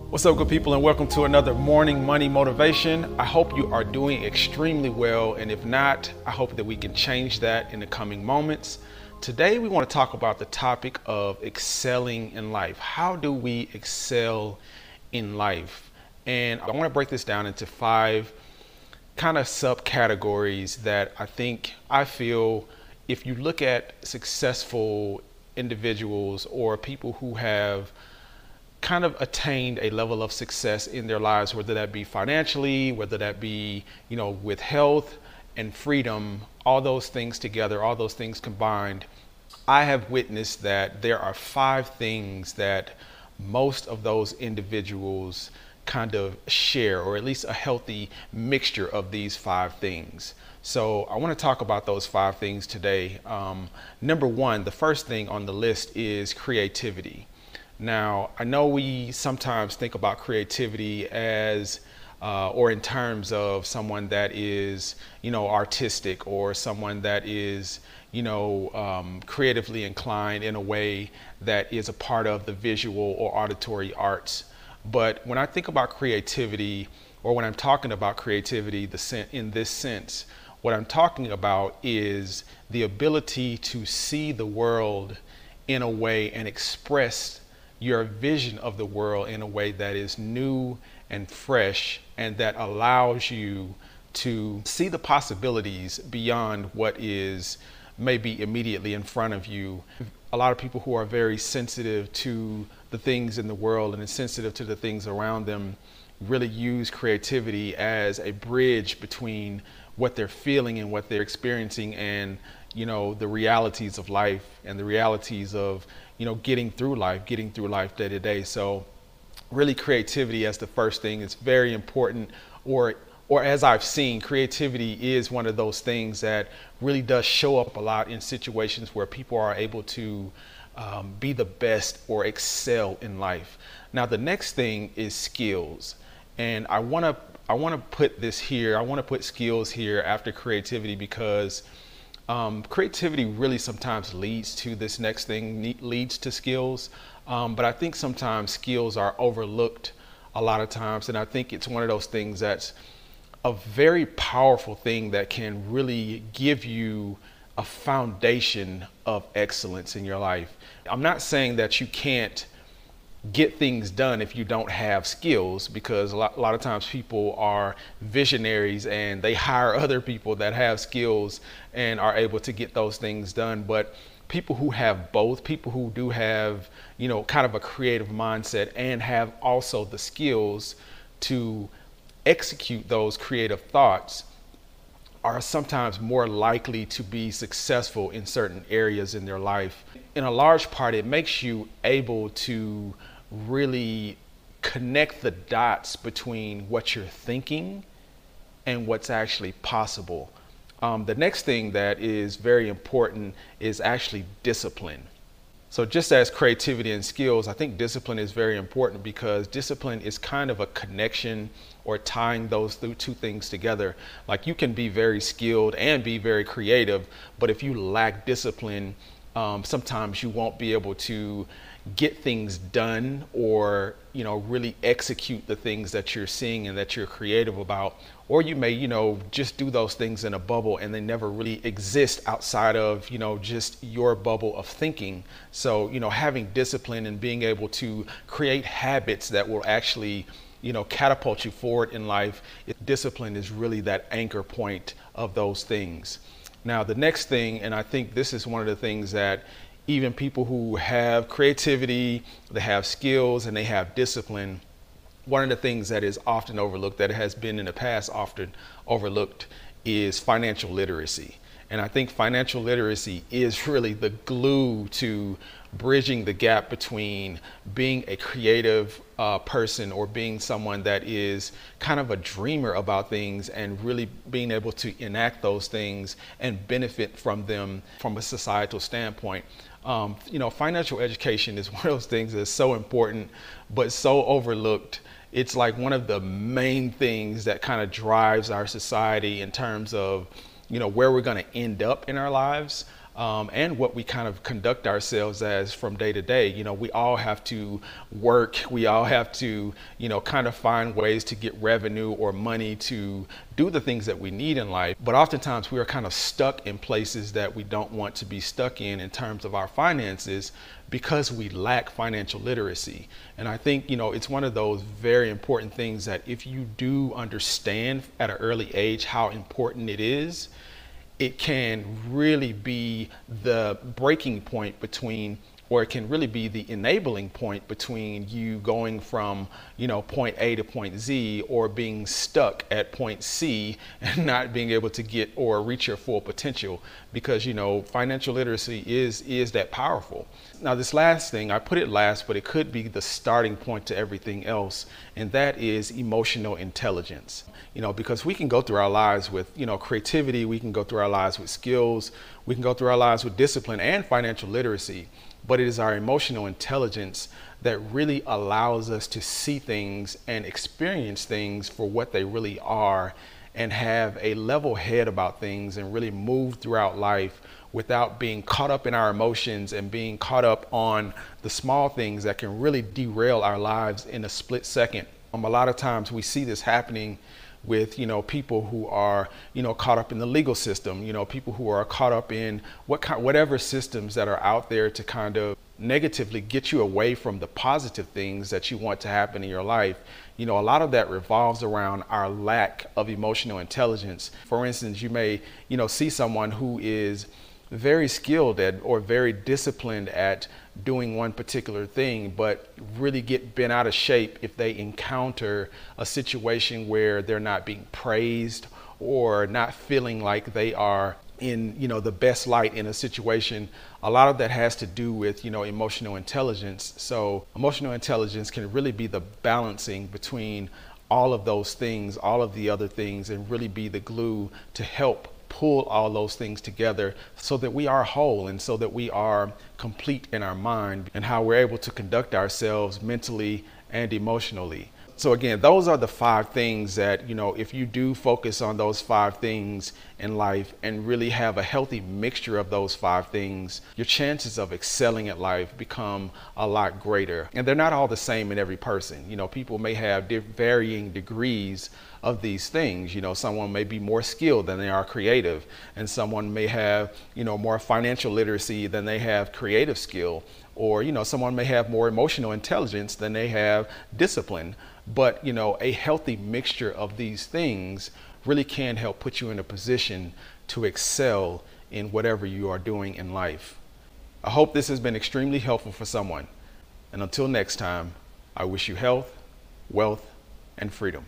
What's up, good people, and welcome to another Morning Money Motivation. I hope you are doing extremely well, and if not, I hope that we can change that in the coming moments. Today, we want to talk about the topic of excelling in life. How do we excel in life? And I want to break this down into 5 kind of subcategories that I feel if you look at successful individuals or people who have kind of attained a level of success in their lives, whether that be financially, whether that be, with health and freedom, all those things together, all those things combined, I have witnessed that there are 5 things that most of those individuals kind of share, or at least a healthy mixture of these 5 things. So I want to talk about those 5 things today. Number 1, the first thing on the list is creativity. Now, I know we sometimes think about creativity as, or in terms of someone that is, artistic, or someone that is, creatively inclined in a way that is a part of the visual or auditory arts. But when I think about creativity, or when I'm talking about creativity in this sense, what I'm talking about is the ability to see the world in a way and express your vision of the world in a way that is new and fresh, and that allows you to see the possibilities beyond what is maybe immediately in front of you. A lot of people who are very sensitive to the things in the world and sensitive to the things around them really use creativity as a bridge between what they're feeling and what they're experiencing, and the realities of life and the realities of getting through life day to day. So really, creativity as the first thing is very important, or as I've seen, creativity is one of those things that really does show up a lot in situations where people are able to be the best or excel in life. Now, the next thing is skills, and I want to put this here. I want to put skills here after creativity, because creativity really sometimes leads to this next thing, leads to skills. But I think sometimes skills are overlooked a lot of times. And I think it's one of those things that's a very powerful thing that can really give you a foundation of excellence in your life. I'm not saying that you can't get things done if you don't have skills, because a lot of times people are visionaries and they hire other people that have skills and are able to get those things done. But people who have both, people who do have, kind of a creative mindset and have also the skills to execute those creative thoughts, are sometimes more likely to be successful in certain areas in their life. In a large part, it makes you able to really connect the dots between what you're thinking and what's actually possible. The next thing that is very important is actually discipline. So just as creativity and skills, I think discipline is very important, because discipline is kind of a connection or tying those 2 things together. Like, you can be very skilled and be very creative, but if you lack discipline, sometimes you won't be able to get things done, or really execute the things that you're seeing and that you're creative about. Or you may just do those things in a bubble, and they never really exist outside of just your bubble of thinking. So having discipline and being able to create habits that will actually catapult you forward in life, discipline is really that anchor point of those things. Now, the next thing, and I think this is one of the things that even people who have creativity, they have skills, and they have discipline, one of the things that is often overlooked, that has been in the past often overlooked, is financial literacy. And I think financial literacy is really the glue to bridging the gap between being a creative person, or being someone that is kind of a dreamer about things, and really being able to enact those things and benefit from them from a societal standpoint. Financial education is one of those things that's so important, but so overlooked. It's like one of the main things that kind of drives our society in terms of, where we're going to end up in our lives. and what we kind of conduct ourselves as from day to day. We all have to work. We all have to, kind of find ways to get revenue or money to do the things that we need in life. But oftentimes we are kind of stuck in places that we don't want to be stuck in terms of our finances, because we lack financial literacy. And I think, it's one of those very important things that if you do understand at an early age how important it is, it can really be the breaking point between, or it can really be the enabling point between you going from, point A to point Z, or being stuck at point C and not being able to get or reach your full potential, because, financial literacy is that powerful. Now, this last thing, I put it last, but it could be the starting point to everything else, and that is emotional intelligence. Because we can go through our lives with, creativity, we can go through our lives with skills, we can go through our lives with discipline and financial literacy, but it is our emotional intelligence that really allows us to see things and experience things for what they really are, and have a level head about things, and really move throughout life without being caught up in our emotions and being caught up on the small things that can really derail our lives in a split second. A lot of times we see this happening with, people who are, caught up in the legal system, people who are caught up in whatever systems that are out there to kind of negatively get you away from the positive things that you want to happen in your life. A lot of that revolves around our lack of emotional intelligence. For instance, you may, see someone who is very skilled at or very disciplined at doing one particular thing, but really get bent out of shape if they encounter a situation where they're not being praised, or not feeling like they are in, the best light in a situation. A lot of that has to do with, emotional intelligence. So emotional intelligence can really be the balancing between all of those things, all of the other things, and really be the glue to help pull all those things together so that we are whole, and so that we are complete in our mind, and how we're able to conduct ourselves mentally and emotionally. So again, those are the 5 things that, if you do focus on those 5 things in life and really have a healthy mixture of those 5 things, your chances of excelling at life become a lot greater. And they're not all the same in every person. People may have varying degrees of these things. Someone may be more skilled than they are creative, and someone may have, more financial literacy than they have creative skill, or, someone may have more emotional intelligence than they have discipline. But, a healthy mixture of these things really can help put you in a position to excel in whatever you are doing in life. I hope this has been extremely helpful for someone. And until next time, I wish you health, wealth, and freedom.